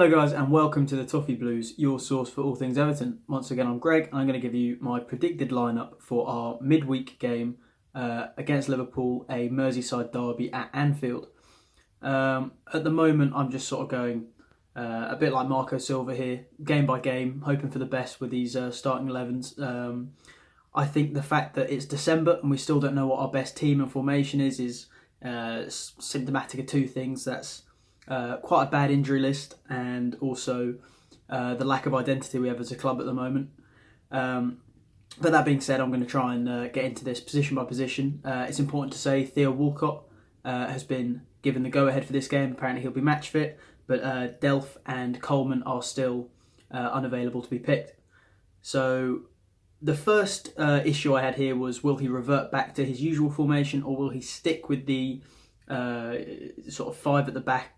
Hello guys and welcome to the Toffee Blues, your source for all things Everton. Once again I'm Greg and I'm going to give you my predicted lineup for our midweek game against Liverpool, a Merseyside derby at Anfield. At the moment I'm just sort of going a bit like Marco Silva here, game by game, hoping for the best with these starting 11s. I think the fact that it's December and we still don't know what our best team and formation is symptomatic of two things. That's quite a bad injury list and also the lack of identity we have as a club at the moment. But that being said, I'm going to try and get into this position by position. It's important to say Theo Walcott has been given the go-ahead for this game. Apparently he'll be match fit, but Delph and Coleman are still unavailable to be picked. So the first issue I had here was, will he revert back to his usual formation or will he stick with the sort of five at the back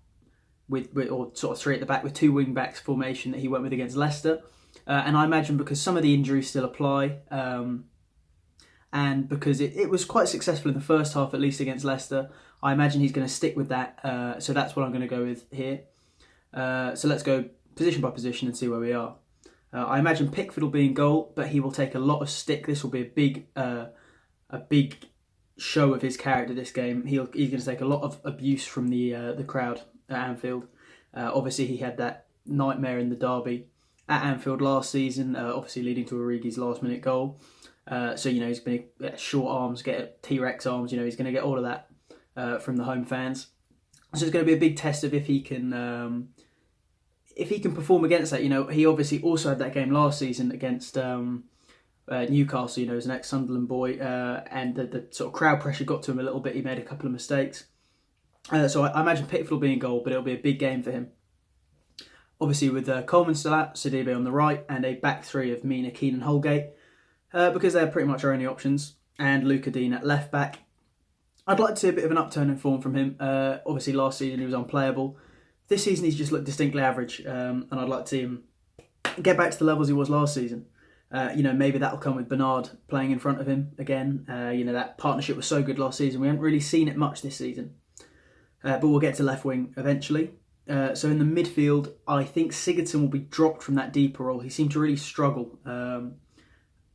or sort of three at the back with two wing backs formation that he went with against Leicester? And I imagine because some of the injuries still apply and because it was quite successful in the first half, at least against Leicester, I imagine he's going to stick with that. So that's what I'm going to go with here. So let's go position by position and see where we are. I imagine Pickford will be in goal, but he will take a lot of stick. This will be a big show of his character this game. He's going to take a lot of abuse from the crowd at Anfield. Obviously, he had that nightmare in the derby at Anfield last season, obviously leading to Origi's last-minute goal. So, he's going to get short arms, get T-Rex arms. He's going to get all of that from the home fans. So it's going to be a big test of if he can perform against that. He obviously also had that game last season against Newcastle, as an ex-Sunderland boy, and the sort of crowd pressure got to him a little bit. He made a couple of mistakes. So I imagine Pickford will be in goal, but it'll be a big game for him. Obviously with Coleman still out, Sidibe on the right, and a back three of Mina, Keane and Holgate, because they're pretty much our only options, and Luca Dean at left back. I'd like to see a bit of an upturn in form from him. Obviously last season he was unplayable. This season he's just looked distinctly average, and I'd like to see him get back to the levels he was last season. Maybe that'll come with Bernard playing in front of him again. That partnership was so good last season. We haven't really seen it much this season. But we'll get to left wing eventually. So in the midfield, I think Sigurdsson will be dropped from that deeper role. He seemed to really struggle.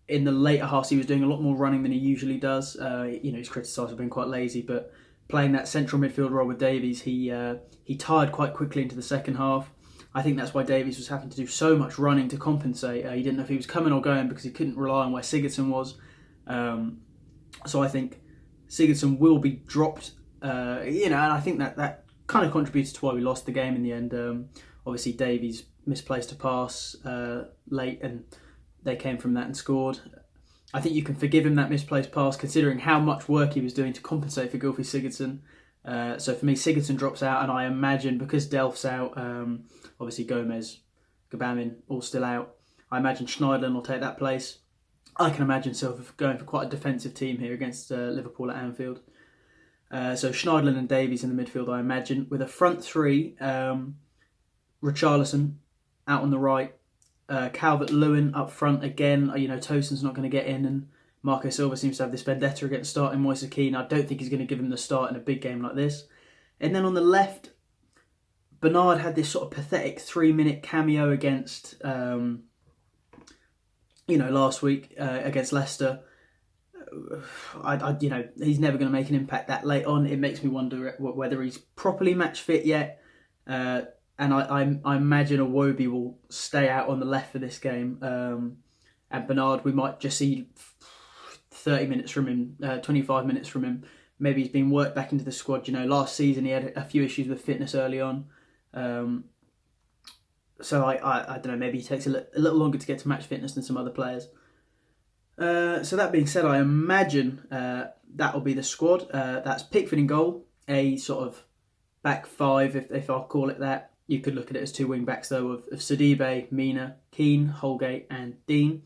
In the later halves, he was doing a lot more running than he usually does. He's criticised for being quite lazy, but playing that central midfield role with Davies, he tired quite quickly into the second half. I think that's why Davies was having to do so much running to compensate. He didn't know if he was coming or going because he couldn't rely on where Sigurdsson was. So I think Sigurdsson will be dropped. And I think that kind of contributed to why we lost the game in the end. Obviously, Davies misplaced a pass late, and they came from that and scored. I think you can forgive him that misplaced pass, considering how much work he was doing to compensate for Gylfi Sigurdsson. So for me, Sigurdsson drops out, and I imagine because Delph's out, obviously Gomez, Gabamin all still out, I imagine Schneiderlin will take that place. I can imagine Silva going for quite a defensive team here against Liverpool at Anfield. So Schneiderlin and Davies in the midfield, I imagine, with a front three, Richarlison out on the right, Calvert-Lewin up front again. Tosin's not going to get in, and Marco Silva seems to have this vendetta against starting Moise Kean. I don't think he's going to give him the start in a big game like this. And then on the left, Bernard had this sort of pathetic 3-minute cameo against, last week against Leicester. He's never going to make an impact that late on. It makes me wonder whether he's properly match fit yet. And I imagine Iwobi will stay out on the left for this game. And Bernard, we might just see 30 minutes from him, 25 minutes from him. Maybe he's been worked back into the squad. Last season he had a few issues with fitness early on. So I don't know, maybe he takes a little longer to get to match fitness than some other players. So that being said, I imagine that will be the squad. That's Pickford in goal, a sort of back five, if I'll call it that. You could look at it as two wing backs though, of Sidibe, Mina, Keane, Holgate and Dean.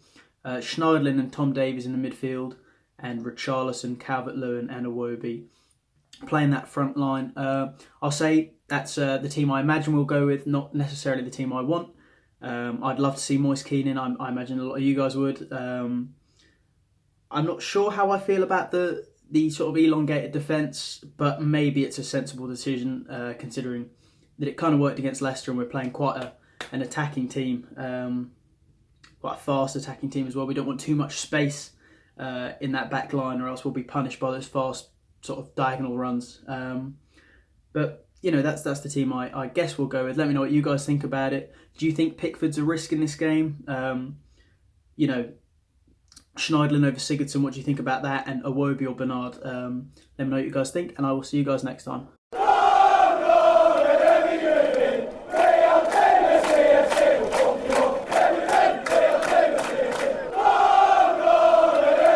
Schneiderlin and Tom Davies in the midfield, and Richarlison, Calvert-Lewin and Iwobi playing that front line. I'll say that's the team I imagine we'll go with, not necessarily the team I want. I'd love to see Moise Kean in. I imagine a lot of you guys would. I'm not sure how I feel about the sort of elongated defence, but maybe it's a sensible decision considering that it kind of worked against Leicester, and we're playing quite an attacking team, quite a fast attacking team as well. We don't want too much space in that back line, or else we'll be punished by those fast sort of diagonal runs. But that's the team I guess we'll go with. Let me know what you guys think about it. Do you think Pickford's a risk in this game? Schneidlin over Sigurdsson, what do you think about that? And Iwobi or Bernard? Let me know what you guys think, and I will see you guys next time.